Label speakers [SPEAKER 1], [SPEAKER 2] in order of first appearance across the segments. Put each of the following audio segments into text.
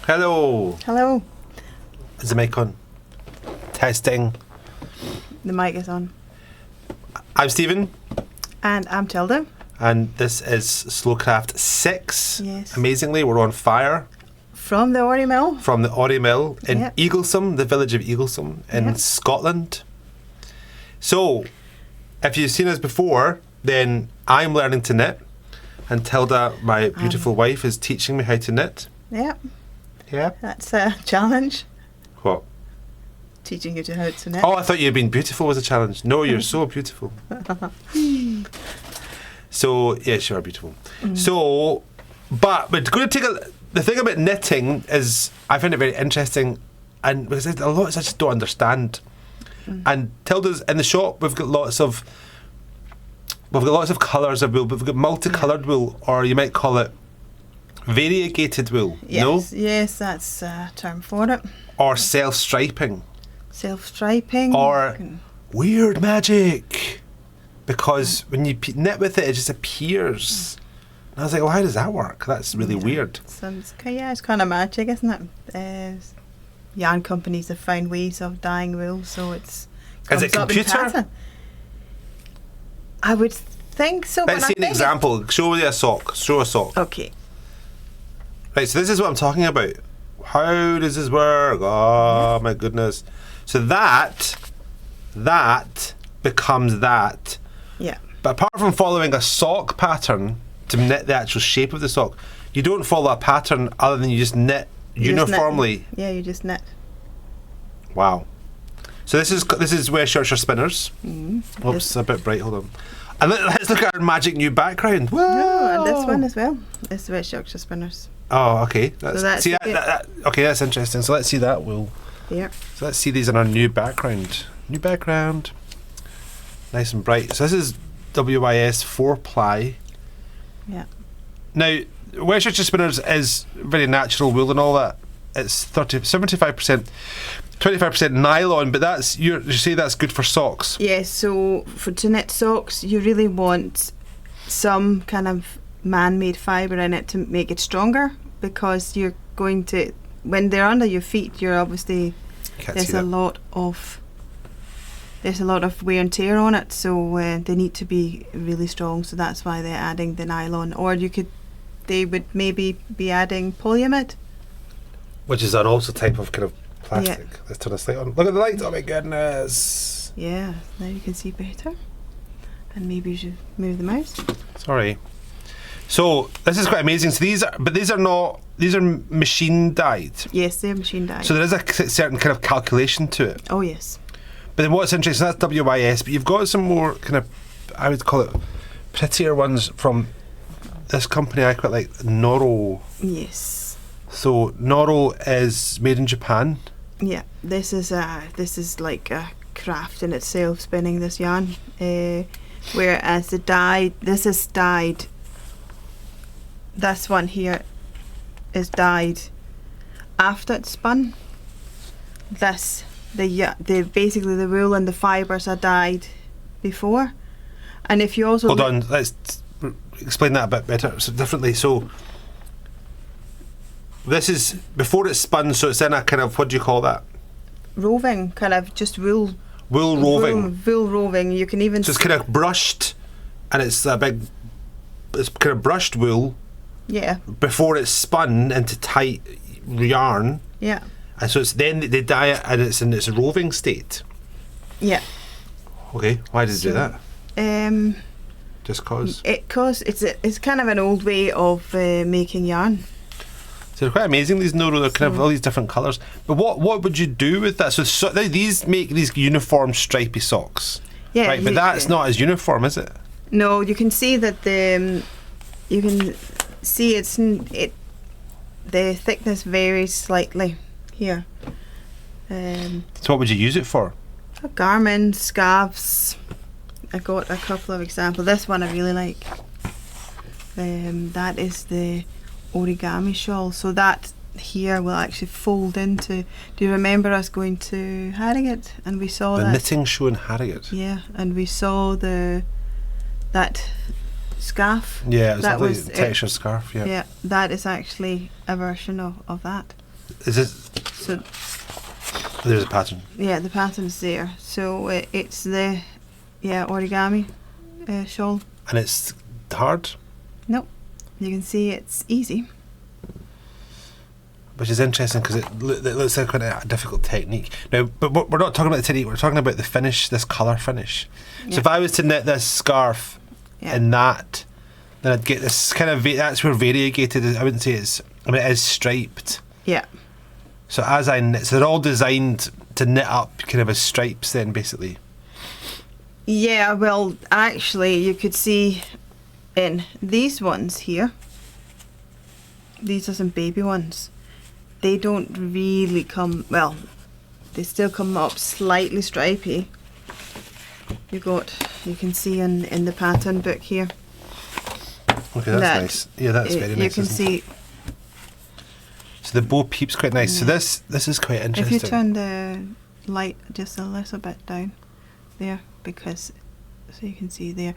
[SPEAKER 1] Hello.
[SPEAKER 2] Hello.
[SPEAKER 1] Is the mic on? Testing.
[SPEAKER 2] The mic is on.
[SPEAKER 1] I'm Stephen.
[SPEAKER 2] And I'm Tilda.
[SPEAKER 1] And this is Slowcraft 6.
[SPEAKER 2] Yes.
[SPEAKER 1] Amazingly, we're on fire.
[SPEAKER 2] From the Orry Mill.
[SPEAKER 1] From the Orry Mill in
[SPEAKER 2] Yep.
[SPEAKER 1] Eaglesome, the village of Eaglesome in
[SPEAKER 2] Yep.
[SPEAKER 1] Scotland. So, if you've seen us before, then I'm learning to knit. And Tilda, my beautiful wife, is teaching me how to knit.
[SPEAKER 2] Yeah.
[SPEAKER 1] Yeah.
[SPEAKER 2] That's a challenge.
[SPEAKER 1] What?
[SPEAKER 2] Teaching you how to knit.
[SPEAKER 1] Oh, I thought you'd been beautiful was a challenge. No, you're so beautiful. So, yes, you are beautiful. So, but we're going to take the thing about knitting is I find it very interesting, and because there's a lot I just don't understand. And Tilda's in the shop. We've got lots of colours of wool. But we've got multicoloured wool, or you might call it variegated wool.
[SPEAKER 2] Yes.
[SPEAKER 1] No?
[SPEAKER 2] Yes, that's a term for it.
[SPEAKER 1] Or self-striping.
[SPEAKER 2] Self-striping.
[SPEAKER 1] Or weird magic. Because when you knit with it just appears. And I was like, well, how does that work? That's really weird.
[SPEAKER 2] So it's kind of magic, isn't it? Yarn companies have found ways of dyeing wool, so it's.
[SPEAKER 1] Is it
[SPEAKER 2] comes up in
[SPEAKER 1] computer?
[SPEAKER 2] pattern. I would think so.
[SPEAKER 1] Let's
[SPEAKER 2] but
[SPEAKER 1] see
[SPEAKER 2] I
[SPEAKER 1] an
[SPEAKER 2] think
[SPEAKER 1] example. Show me a sock. Show a sock.
[SPEAKER 2] Okay.
[SPEAKER 1] Right, so this is what I'm talking about. How does this work? Oh my goodness. So that becomes that.
[SPEAKER 2] Yeah.
[SPEAKER 1] But apart from following a sock pattern to knit the actual shape of the sock, you don't follow a pattern other than you just knit uniformly.
[SPEAKER 2] Yeah, you just knit.
[SPEAKER 1] Wow. So this is where shirts are spinners. Oops, a bit bright. Hold on. And let's look at our magic new background. Whoa.
[SPEAKER 2] No, and this one as well. This is where Yorkshire spinners.
[SPEAKER 1] Oh, okay.
[SPEAKER 2] That's
[SPEAKER 1] see okay, that's interesting. So let's see that wool.
[SPEAKER 2] Yeah.
[SPEAKER 1] So let's see these in our new background. New background. Nice and bright. So this is WYS 4-ply.
[SPEAKER 2] Yeah.
[SPEAKER 1] Now, West Yorkshire Spinners is very natural wool and all that. It's 75%, 25% nylon, but that's you say that's good for socks.
[SPEAKER 2] Yeah, so to knit socks, you really want some kind of man-made fibre in it to make it stronger, because you're going to, when they're under your feet, you're obviously there's a lot of wear and tear on it, so they need to be really strong. So that's why they're adding the nylon, or they would maybe be adding polyamide,
[SPEAKER 1] which is an also type of kind of plastic.
[SPEAKER 2] Yeah.
[SPEAKER 1] Let's turn this light on. Look at the lights. Oh my goodness.
[SPEAKER 2] Yeah, now you can see better. And maybe you should move the mouse.
[SPEAKER 1] Sorry. So this is quite amazing. So these are machine dyed.
[SPEAKER 2] Yes, they're machine dyed.
[SPEAKER 1] So there is a certain kind of calculation to it.
[SPEAKER 2] Oh yes.
[SPEAKER 1] But then what's interesting, that's WYS, but you've got some more kind of, I would call it, prettier ones from this company I quite like, Noro.
[SPEAKER 2] Yes. So
[SPEAKER 1] Noro is made in Japan.
[SPEAKER 2] Yeah, this is like a craft in itself, spinning this yarn. Whereas the dye, this is dyed. This one here is dyed after it's spun. Basically the wool and the fibres are dyed before. And if you also
[SPEAKER 1] hold on, let's explain that a bit better. So differently. So this is before it's spun, so it's in a kind of, what do you call that?
[SPEAKER 2] roving, kind of just wool
[SPEAKER 1] roving.
[SPEAKER 2] Wool roving. You can even
[SPEAKER 1] so it's kind of brushed, and it's kind of brushed wool.
[SPEAKER 2] Yeah.
[SPEAKER 1] Before it's spun into tight yarn.
[SPEAKER 2] Yeah.
[SPEAKER 1] And so it's then they dye it, and it's in its roving state.
[SPEAKER 2] Yeah.
[SPEAKER 1] Okay, why did you do that? Just cause?
[SPEAKER 2] It's kind of an old way of making yarn.
[SPEAKER 1] So they're quite amazing, these Noro. They're kind of all these different colours. But what would you do with that? So these make these uniform stripy socks.
[SPEAKER 2] Yeah.
[SPEAKER 1] Right, but that's not as uniform, is it?
[SPEAKER 2] No, you can see that the thickness varies slightly here.
[SPEAKER 1] So what would you use it for?
[SPEAKER 2] Garments, scarves. I got a couple of examples. This one I really like. That is the origami shawl. So that here will actually fold into. Do you remember us going to Harrogate and we saw
[SPEAKER 1] the knitting show in Harrogate?
[SPEAKER 2] Yeah, and we saw that scarf.
[SPEAKER 1] Yeah, it was
[SPEAKER 2] that
[SPEAKER 1] a texture scarf. Yeah.
[SPEAKER 2] Yeah, that is actually a version of that.
[SPEAKER 1] Is this?
[SPEAKER 2] So
[SPEAKER 1] There's a pattern.
[SPEAKER 2] yeah, the pattern's there. So it's the origami shawl.
[SPEAKER 1] And it's hard,
[SPEAKER 2] Nope, you can see it's easy.
[SPEAKER 1] which is interesting because it looks like quite a difficult technique. Now, but we're not talking about the technique. We're talking about the finish, this colour finish. So
[SPEAKER 2] Yeah.
[SPEAKER 1] if I was to knit this scarf in that, then I'd get this kind of. That's where variegated is. I wouldn't say it's. I mean, it is striped.
[SPEAKER 2] Yeah.
[SPEAKER 1] So as I knit, so they're all designed to knit up kind of as stripes. Then basically.
[SPEAKER 2] Yeah, well, actually, you could see in these ones here, these are some baby ones. They don't really come, well, they still come up slightly stripy. You can see in the pattern book here.
[SPEAKER 1] Okay, that's nice. Yeah, that's very nice.
[SPEAKER 2] You can see.
[SPEAKER 1] So the bow peep's quite nice.
[SPEAKER 2] Yeah.
[SPEAKER 1] So this is quite interesting.
[SPEAKER 2] If you turn the light just a little bit down there, because so you can see there.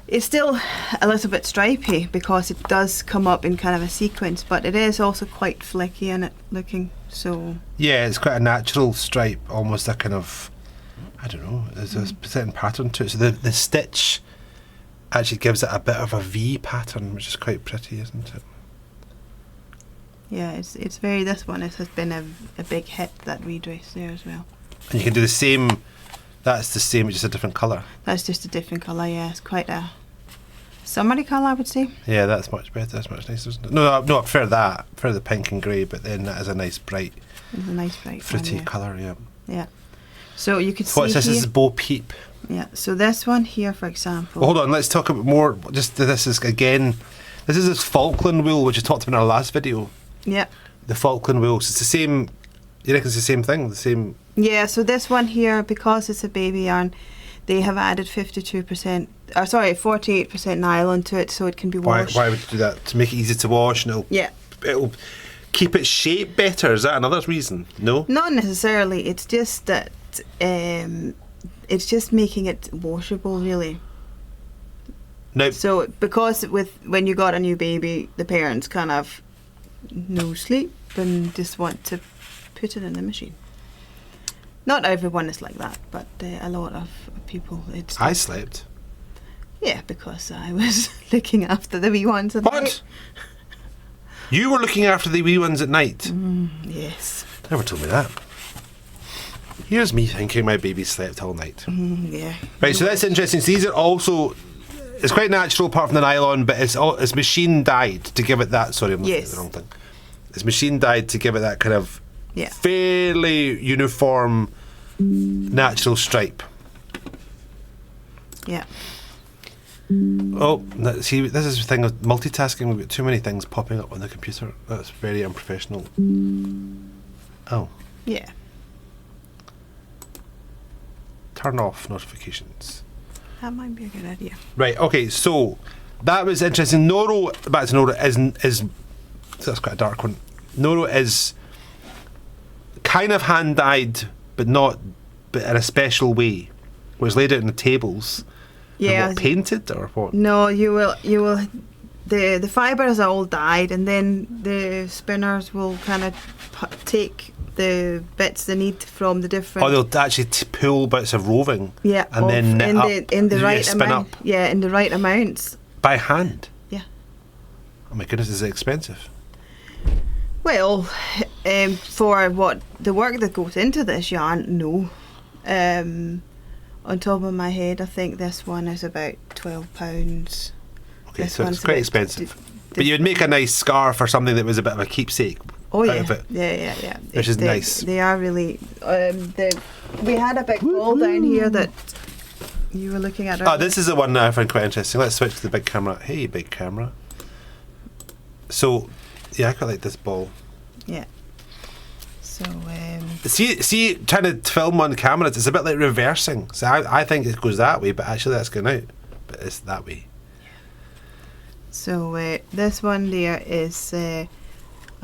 [SPEAKER 2] It's still a little bit stripy because it does come up in kind of a sequence, but it is also quite flicky in it looking. So
[SPEAKER 1] yeah, it's quite a natural stripe, almost a kind of, I don't know, there's a certain pattern to it. So the stitch actually gives it a bit of a V pattern, which is quite pretty, isn't it?
[SPEAKER 2] yeah, it's very. This one has been a big hit, that redress there as well.
[SPEAKER 1] And you can do the same. That's the same, it's just a different colour.
[SPEAKER 2] That's just a different colour. Yeah, it's quite a summery colour, I would say.
[SPEAKER 1] Yeah, that's much better. That's much nicer, isn't it? No, I prefer that. I prefer the pink and grey, but then that is a nice bright,
[SPEAKER 2] It's a nice bright
[SPEAKER 1] fruity
[SPEAKER 2] one, yeah.
[SPEAKER 1] colour. Yeah.
[SPEAKER 2] Yeah. So you could
[SPEAKER 1] So what's
[SPEAKER 2] see
[SPEAKER 1] this?
[SPEAKER 2] here.
[SPEAKER 1] This is Bo Peep.
[SPEAKER 2] Yeah. So this one here, for example.
[SPEAKER 1] Well, hold on, let's talk about more. Just this is again. This is this Falkland wool, which I talked about in our last video.
[SPEAKER 2] Yeah.
[SPEAKER 1] The Falkland wool. So it's the same. You reckon it's the same thing? The same.
[SPEAKER 2] Yeah, so this one here, because it's a baby yarn, they have added 48% nylon to it, so it can be washed.
[SPEAKER 1] Why would you do that? To make it easy to wash, and it'll keep its shape better. Is that another reason? No.
[SPEAKER 2] Not necessarily. It's just that it's just making it washable, really.
[SPEAKER 1] No.
[SPEAKER 2] So because when you got a new baby, the parents kind of no sleep and just want to put it in the machine. Not everyone is like that, but a lot of people.
[SPEAKER 1] I slept.
[SPEAKER 2] Yeah, because I was looking after the wee ones at night.
[SPEAKER 1] What? You were looking after the wee ones at night?
[SPEAKER 2] Yes.
[SPEAKER 1] Never told me that. Here's me thinking my baby slept all night.
[SPEAKER 2] Yeah.
[SPEAKER 1] Right, so that's interesting. So these are also, it's quite natural apart from the nylon, but it's machine dyed to give it that. Sorry, I'm looking at the wrong thing. It's machine dyed to give it that kind of fairly uniform natural stripe.
[SPEAKER 2] Yeah.
[SPEAKER 1] Oh, see, this is the thing with multitasking. We've got too many things popping up on the computer. That's very unprofessional. Oh.
[SPEAKER 2] Yeah.
[SPEAKER 1] Turn off notifications.
[SPEAKER 2] That might be a good idea.
[SPEAKER 1] Right, okay, so that was interesting. Noro, back to Noro, is that's quite a dark one. Noro is kind of hand dyed, but in a special way. Where it's laid out on the tables.
[SPEAKER 2] Yeah.
[SPEAKER 1] And what, painted or what?
[SPEAKER 2] No, you will. The fibres are all dyed, and then the spinners will kind of take the bits they need from the different.
[SPEAKER 1] Oh, they'll actually pull bits of roving.
[SPEAKER 2] Yeah,
[SPEAKER 1] and then knit up.
[SPEAKER 2] in the right
[SPEAKER 1] spin
[SPEAKER 2] amount.
[SPEAKER 1] up.
[SPEAKER 2] Yeah, in the right amounts.
[SPEAKER 1] By hand.
[SPEAKER 2] Yeah.
[SPEAKER 1] Oh my goodness, is it expensive?
[SPEAKER 2] Well, for what the work that goes into this yarn, no. On top of my head, I think this one is about £12.
[SPEAKER 1] Okay,
[SPEAKER 2] This
[SPEAKER 1] so
[SPEAKER 2] one's
[SPEAKER 1] it's quite
[SPEAKER 2] about
[SPEAKER 1] expensive. But you'd make a nice scarf or something that was a bit of a keepsake.
[SPEAKER 2] Oh
[SPEAKER 1] out
[SPEAKER 2] yeah,
[SPEAKER 1] of it,
[SPEAKER 2] yeah.
[SPEAKER 1] which is nice.
[SPEAKER 2] They are really. We had a big ball down here that you were looking at.
[SPEAKER 1] Oh, this is the one that I find quite interesting. Let's switch to the big camera. Hey, big camera. So, yeah, I quite like this ball.
[SPEAKER 2] Yeah. So.
[SPEAKER 1] See, trying to film on camera, it's a bit like reversing. So I think it goes that way, but actually that's going out. But it's that way.
[SPEAKER 2] So this one there is.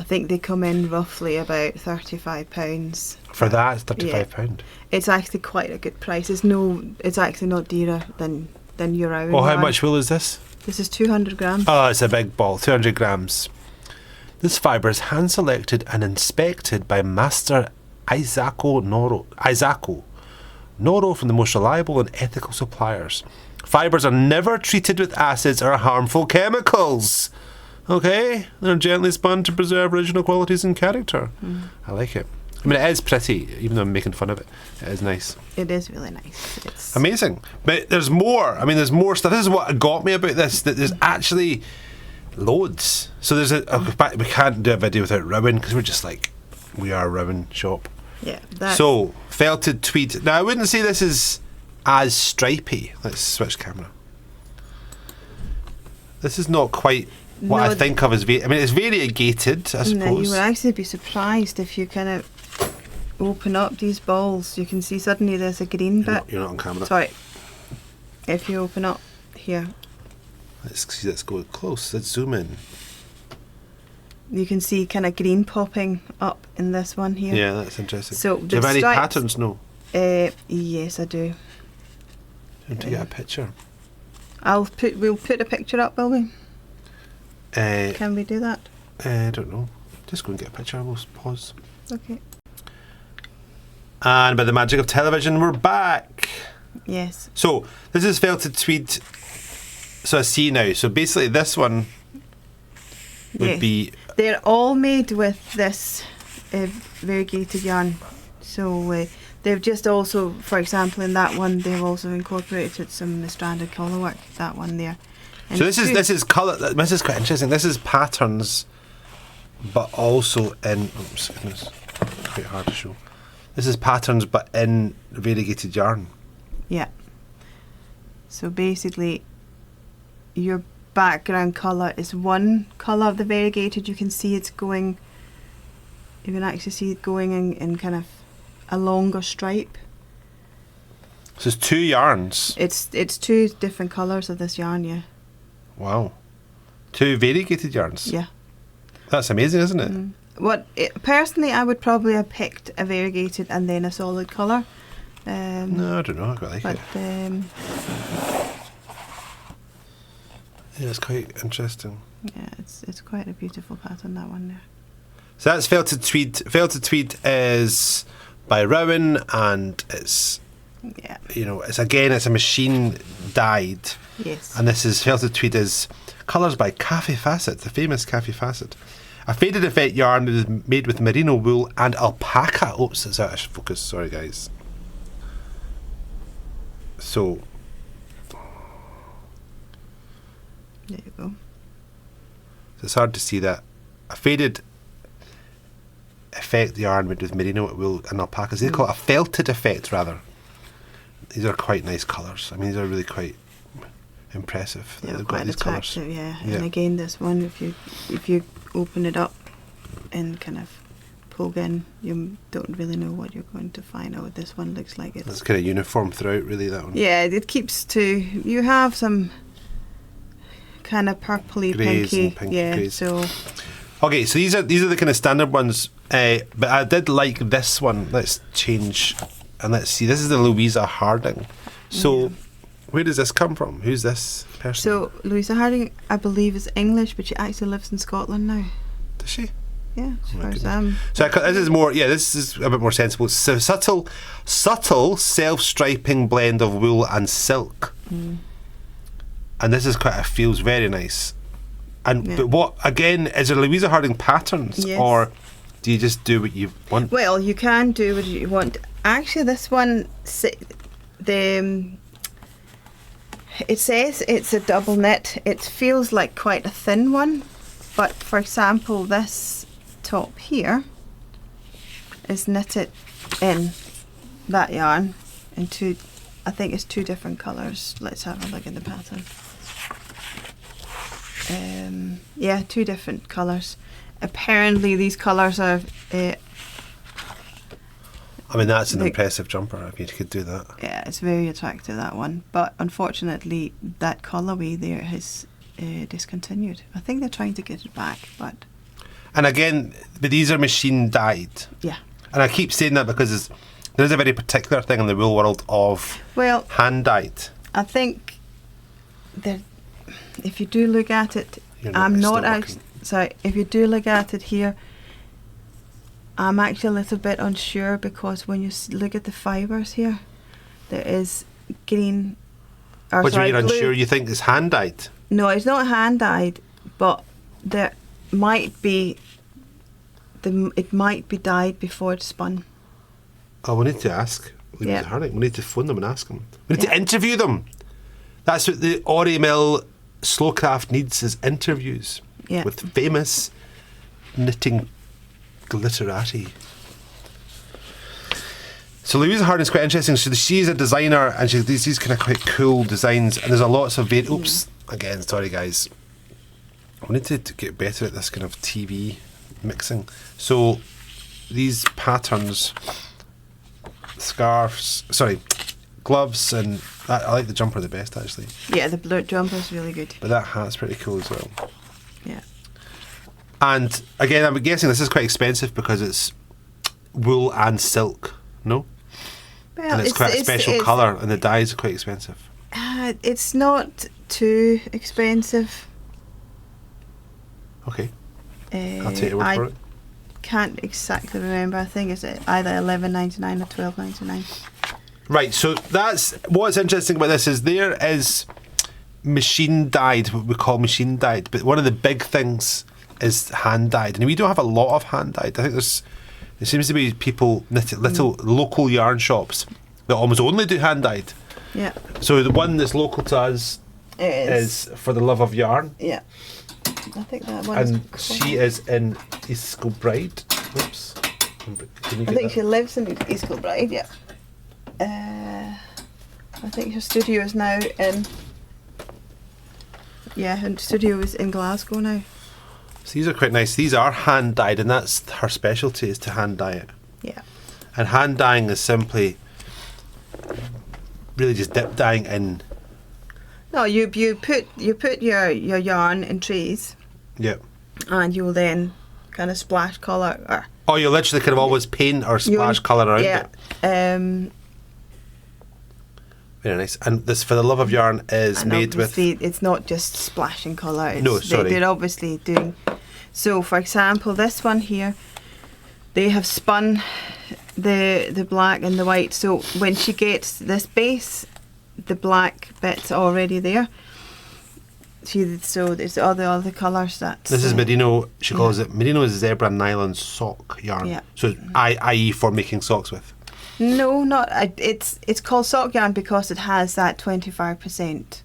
[SPEAKER 2] I think they come in roughly about £35.
[SPEAKER 1] For that, it's £35.
[SPEAKER 2] It's actually quite a good price. It's actually not dearer than your own.
[SPEAKER 1] Well, how much wool is this?
[SPEAKER 2] This is 200 grams.
[SPEAKER 1] Oh, it's a big ball, 200 grams. This fibre is hand selected and inspected by Master Isako Noro from the most reliable and ethical suppliers. Fibres are never treated with acids or harmful chemicals. Okay? They're gently spun to preserve original qualities and character. I like it. I mean, it is pretty, even though I'm making fun of it. It is nice.
[SPEAKER 2] It is really nice. It's
[SPEAKER 1] amazing. But there's more. I mean, there's more stuff. This is what got me about this, that there's actually loads. So there's we can't do a video without Rowan, because we're just like, we are a Rowan shop.
[SPEAKER 2] Yeah.
[SPEAKER 1] So, felted tweed. Now, I wouldn't say this is as stripy. Let's switch camera. This is not quite what I think of as... I mean, it's variegated, I suppose.
[SPEAKER 2] No, you would actually be surprised if you kind of open up these balls. You can see suddenly there's a green bit.
[SPEAKER 1] You're not on camera.
[SPEAKER 2] Sorry. If you open up here.
[SPEAKER 1] Let's go close. Let's zoom in.
[SPEAKER 2] You can see kind of green popping up in this one here.
[SPEAKER 1] Yeah, that's interesting.
[SPEAKER 2] So
[SPEAKER 1] do you have any patterns? No.
[SPEAKER 2] Yes, I do.
[SPEAKER 1] To get a picture.
[SPEAKER 2] We'll put a picture up, will we? Can we do that?
[SPEAKER 1] I don't know. Just go and get a picture. We'll pause.
[SPEAKER 2] Okay.
[SPEAKER 1] And by the magic of television, we're back.
[SPEAKER 2] Yes.
[SPEAKER 1] So this is felted tweed. So I see now. So basically, this one would be.
[SPEAKER 2] They're all made with this variegated yarn. So they've just also, for example, in that one, they've also incorporated some stranded colour work. That one there. And
[SPEAKER 1] so this is colour. This is quite interesting. This is patterns, but also in. Oh goodness, quite hard to show. This is patterns, but in variegated yarn.
[SPEAKER 2] Yeah. So basically, your background colour is one colour of the variegated. You can see it's going. You can actually see it going in kind of a longer stripe.
[SPEAKER 1] So it's two yarns.
[SPEAKER 2] It's two different colours of this yarn, yeah.
[SPEAKER 1] Wow. Two variegated yarns.
[SPEAKER 2] Yeah.
[SPEAKER 1] That's amazing, isn't it?
[SPEAKER 2] Personally, I would probably have picked a variegated and then a solid colour.
[SPEAKER 1] No, I don't know. I quite like it. Yeah, it's quite interesting.
[SPEAKER 2] Yeah, it's quite a beautiful pattern, that one there.
[SPEAKER 1] So that's felted tweed. Felted tweed is by Rowan, and it's it's a machine dyed.
[SPEAKER 2] Yes.
[SPEAKER 1] And this is felted tweed is colours by Cafe Facet, the famous Cafe Facet. A faded effect yarn made with merino wool and alpaca. Oops, it's out of focus. Sorry, guys. So
[SPEAKER 2] there you go.
[SPEAKER 1] It's hard to see that. A faded effect yarn made with merino wool and alpacas. They call it a felted effect, rather. These are quite nice colours. I mean, these are really quite impressive.
[SPEAKER 2] They've
[SPEAKER 1] got these colours.
[SPEAKER 2] Yeah. And again, this one, if you open it up and kind of poke in, you don't really know what you're going to find. Oh, this one looks like it's
[SPEAKER 1] kind of uniform throughout, really, that one.
[SPEAKER 2] Yeah, it keeps to. You have some kind of purpley,
[SPEAKER 1] greys
[SPEAKER 2] pinky,
[SPEAKER 1] and pinky greys.
[SPEAKER 2] So
[SPEAKER 1] okay, so these are the kind of standard ones. But I did like this one. Let's change and let's see. This is the Louisa Harding. So where does this come from? Who's this person?
[SPEAKER 2] So Louisa Harding, I believe, is English, but she actually lives in Scotland now.
[SPEAKER 1] Does she?
[SPEAKER 2] Yeah, as far as
[SPEAKER 1] So this is more. Yeah, this is a bit more sensible. So subtle, self-striping blend of wool and silk. And this is feels very nice. And but what again is there Louisa Harding patterns, or do you just do what you want?
[SPEAKER 2] Well, you can do what you want. Actually, this one, it says it's a double knit. It feels like quite a thin one, but for example, this top here is knitted in that yarn into, I think it's two different colours. Let's have a look at the pattern. Yeah, two different colours. Apparently these colours are
[SPEAKER 1] I mean, that's an impressive jumper if you could do that.
[SPEAKER 2] Yeah, it's very attractive, that one, but unfortunately that colourway there has discontinued. I think they're trying to get it back, but
[SPEAKER 1] and again, but these are machine dyed.
[SPEAKER 2] Yeah.
[SPEAKER 1] And I keep saying that because there's a very particular thing in the wool world of hand dyed. I
[SPEAKER 2] think that if you do look at it, I'm not So if you do look at it here, I'm actually a little bit unsure because when you look at the fibres here, there is green.
[SPEAKER 1] What do you mean you're unsure? You think it's hand dyed?
[SPEAKER 2] No, it's not hand dyed, but there might be. It might be dyed before it's spun.
[SPEAKER 1] Oh, we need to ask Louisa Harding. We need to phone them and ask them. We need to interview them. That's what the Orry Mill Slowcraft needs, is interviews with famous knitting glitterati. So Louisa Harding's quite interesting. So she's a designer, and she does these kind of quite cool designs. And there's a lots of oops, again, sorry guys. We need to get better at this kind of TV mixing. So these patterns, scarves, gloves, and I like the jumper the best actually.
[SPEAKER 2] Yeah, the blue jumper's really good.
[SPEAKER 1] But that hat's pretty cool as well.
[SPEAKER 2] Yeah.
[SPEAKER 1] And again, I'm guessing this is quite expensive because it's wool and silk, no?
[SPEAKER 2] Well,
[SPEAKER 1] and it's quite a special colour, and the dyes are quite expensive.
[SPEAKER 2] It's not too expensive.
[SPEAKER 1] Okay. I'll take your word for it.
[SPEAKER 2] Can't exactly remember. I think it's either $11.99 or $12.99.
[SPEAKER 1] Right, so that's what's interesting about this is there is machine dyed, what we call machine dyed, but one of the big things is hand dyed, and we don't have a lot of hand dyed. I think there seems to be people little local yarn shops that almost only do hand dyed.
[SPEAKER 2] Yeah.
[SPEAKER 1] So the one that's local to us is For the Love of Yarn.
[SPEAKER 2] Yeah. I think that one
[SPEAKER 1] and
[SPEAKER 2] is
[SPEAKER 1] she is in East Kilbride. Oops. Can you get
[SPEAKER 2] I think
[SPEAKER 1] that?
[SPEAKER 2] she lives in East Kilbride, yeah. I think her studio is now in. Yeah, her studio is in Glasgow now.
[SPEAKER 1] So these are quite nice. These are hand dyed, and that's her specialty, is to hand dye it.
[SPEAKER 2] Yeah.
[SPEAKER 1] And hand dyeing is simply really just dip dyeing in.
[SPEAKER 2] No, you put your yarn in trays.
[SPEAKER 1] Yep.
[SPEAKER 2] And you'll then kind of splash colour.
[SPEAKER 1] Oh, you literally kind of always paint or splash colour around it. Very nice. And this For the Love of Yarn is made with.
[SPEAKER 2] It's not just splashing colour.
[SPEAKER 1] No, sorry.
[SPEAKER 2] They're obviously doing. So, for example, this one here, they have spun the black and the white. So when she gets this base, the black bit's already there. So there's all the other colours that.
[SPEAKER 1] This is merino. She calls it merino zebra nylon sock yarn.
[SPEAKER 2] Yeah.
[SPEAKER 1] So i.e. for making socks with.
[SPEAKER 2] No, not. It's called sock yarn because it has that 25%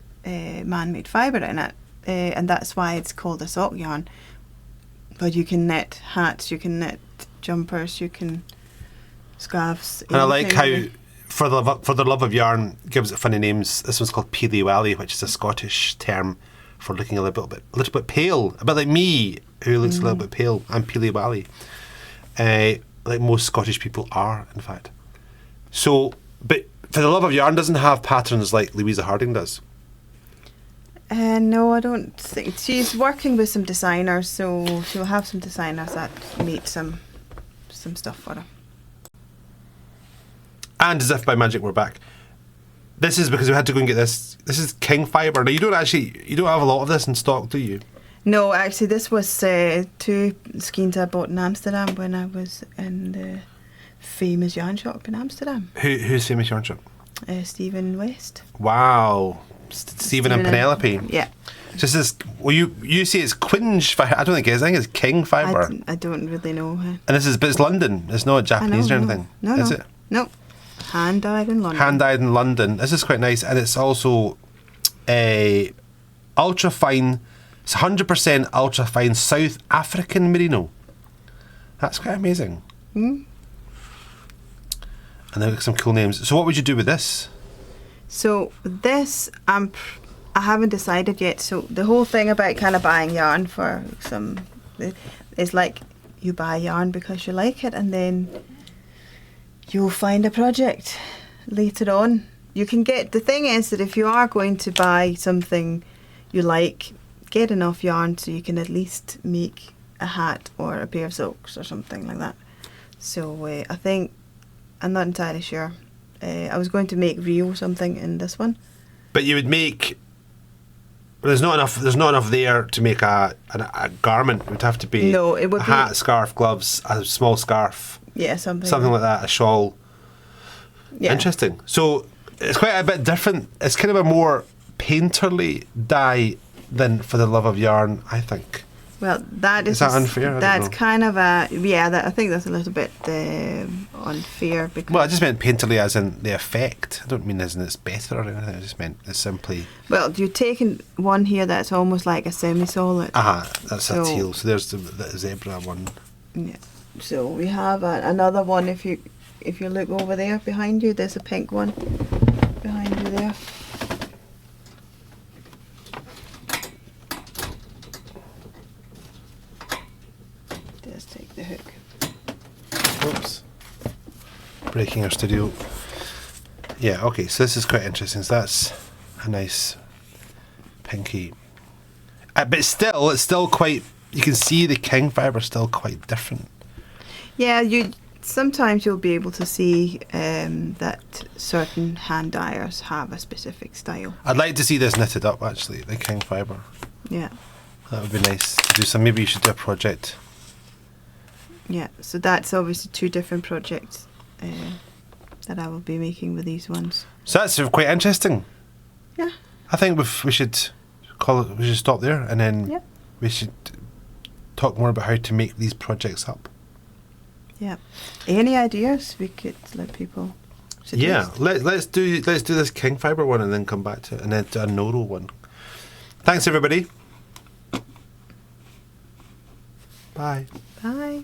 [SPEAKER 2] man-made fibre in it, and that's why it's called a sock yarn. But you can knit hats, you can knit jumpers, you can scarves.
[SPEAKER 1] And I like how For the Love of Yarn gives it funny names. This one's called Peely Wally, which is a Scottish term for looking a little bit pale, a bit like me, who looks a little bit pale. I'm Peely Wally, like most Scottish people are, in fact. So, but For the Love of Yarn doesn't have patterns like Louisa Harding does.
[SPEAKER 2] No, I don't think. She's working with some designers, so she'll have some designers that make some stuff for her.
[SPEAKER 1] And as if by magic, we're back. This is because we had to go and get this. This is king fibre. Now you don't have a lot of this in stock, do you?
[SPEAKER 2] No, actually, this was 2 skeins I bought in Amsterdam when I was in the famous yarn shop in Amsterdam.
[SPEAKER 1] Who's famous yarn shop?
[SPEAKER 2] Stephen West.
[SPEAKER 1] Wow, Stephen and Penelope.
[SPEAKER 2] Yeah.
[SPEAKER 1] Just this. Well, you say it's Quinge fibre. I don't think it is. I think it's king fibre.
[SPEAKER 2] I don't really know.
[SPEAKER 1] And but it's London. It's not Japanese or anything.
[SPEAKER 2] No,
[SPEAKER 1] is it?
[SPEAKER 2] No. Hand dyed in London.
[SPEAKER 1] Hand dyed in London. This is quite nice, and it's also a ultra fine. It's 100% ultra fine South African merino. That's quite amazing.
[SPEAKER 2] Mm.
[SPEAKER 1] And they've got some cool names. So what would you do with this?
[SPEAKER 2] So this, I haven't decided yet. So the whole thing about kind of buying yarn for some, is like you buy yarn because you like it, and then you'll find a project later on. You can get, the thing is that if you are going to buy something you like, get enough yarn so you can at least make a hat or a pair of socks or something like that. So I think, I'm not entirely sure. I was going to make Rio something in this one.
[SPEAKER 1] But you would make There's not enough. There's not enough there to make a garment. It would have to be
[SPEAKER 2] No, it would
[SPEAKER 1] a
[SPEAKER 2] be-
[SPEAKER 1] hat, scarf, gloves, a small scarf,
[SPEAKER 2] Yeah, something
[SPEAKER 1] like that, a shawl.
[SPEAKER 2] Yeah.
[SPEAKER 1] Interesting. So it's quite a bit different. It's kind of a more painterly dye than For the Love of Yarn, I think.
[SPEAKER 2] Well, that
[SPEAKER 1] Is that unfair? I don't
[SPEAKER 2] That's
[SPEAKER 1] know.
[SPEAKER 2] kind of a I think that's a little bit unfair because
[SPEAKER 1] Well, I just meant painterly as in the effect. I don't mean as in it's better or anything. I just meant it's simply.
[SPEAKER 2] well, you're taking one here that's almost like a semi-solid.
[SPEAKER 1] That's a
[SPEAKER 2] So-
[SPEAKER 1] teal. So there's the zebra one.
[SPEAKER 2] Yeah. So we have another one. If you look over there behind you, there's a pink one behind you there. Just take the hook.
[SPEAKER 1] Oops. Breaking our studio. Yeah, okay, so this is quite interesting. So that's a nice pinky. But still, it's still quite, you can see the king fibre still quite different.
[SPEAKER 2] Yeah, sometimes you'll be able to see that certain hand dyers have a specific style.
[SPEAKER 1] I'd like to see this knitted up, actually, the king fibre.
[SPEAKER 2] Yeah.
[SPEAKER 1] That would be nice to do some. Maybe you should do a project.
[SPEAKER 2] Yeah, so that's obviously two different projects that I will be making with these ones.
[SPEAKER 1] So that's quite interesting.
[SPEAKER 2] Yeah.
[SPEAKER 1] I think we should call it. We should stop there, and then
[SPEAKER 2] Yeah.
[SPEAKER 1] we should talk more about how to make these projects up.
[SPEAKER 2] Yeah. Any ideas we could let people
[SPEAKER 1] Yeah,
[SPEAKER 2] suggest?
[SPEAKER 1] let's do this king fibre one, and then come back to it, and then do a Noro one. Thanks, everybody. Bye.
[SPEAKER 2] Bye.